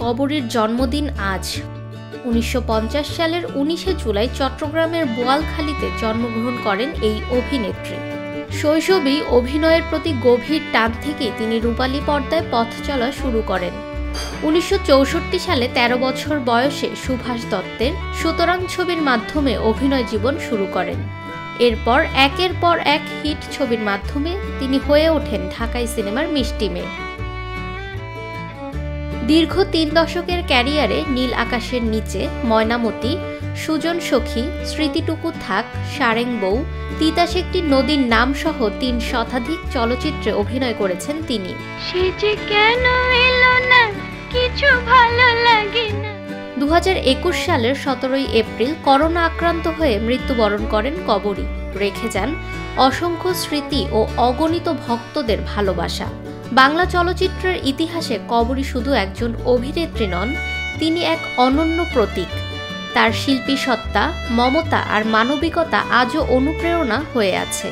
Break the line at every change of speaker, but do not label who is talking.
কবরীর জন্মদিন আজ। 1950 সালের 19শে জুলাই চট্টগ্রামের বোয়ালখালীতে জন্মগ্রহণ করেন এই অভিনেত্রী। শৈশবেই অভিনয়ের প্রতি গভীর টান থেকেই তিনি রূপালী পর্দায় পথ চলা শুরু করেন। 1964 সালে 13 বছর বয়সে সুভাষ দত্তের সুতরাং ছবির মাধ্যমে অভিনয় জীবন শুরু করেন। এরপর একের পর এক হিট ছবির মাধ্যমে তিনি হয়ে ওঠেন ঢাকাই সিনেমার মিষ্টি মেয়ে। দীর্ঘ 3 দশকের ক্যারিয়ারে নীল আকাশের নিচে, ময়নামতি, সুজন সখী, স্মৃতিটুকু থাক, সারেং বউ, তিতাস একটি নদীর নাম সহ 3 শতাধিক চলচ্চিত্রে অভিনয় করেছেন তিনি।
সে যে কেন এলো না কিছু ভালো লাগে না।
2021 সালের 17 এপ্রিল করোনা আক্রান্ত হয়ে মৃত্যুবরণ করেন কবরী। রেখে যান অসংখ্য স্মৃতি ও অগণিত ভক্তদের ভালোবাসা। বাংলা চলচ্চিত্রের ইতিহাসে কবরী শুধু একজন অভিনেত্রী নন, তিনি এক অনন্য প্রতীক। তার শিল্পী সত্তা, মমতা আর মানবিকতা আজও অনুপ্রেরণা হয়ে আছে।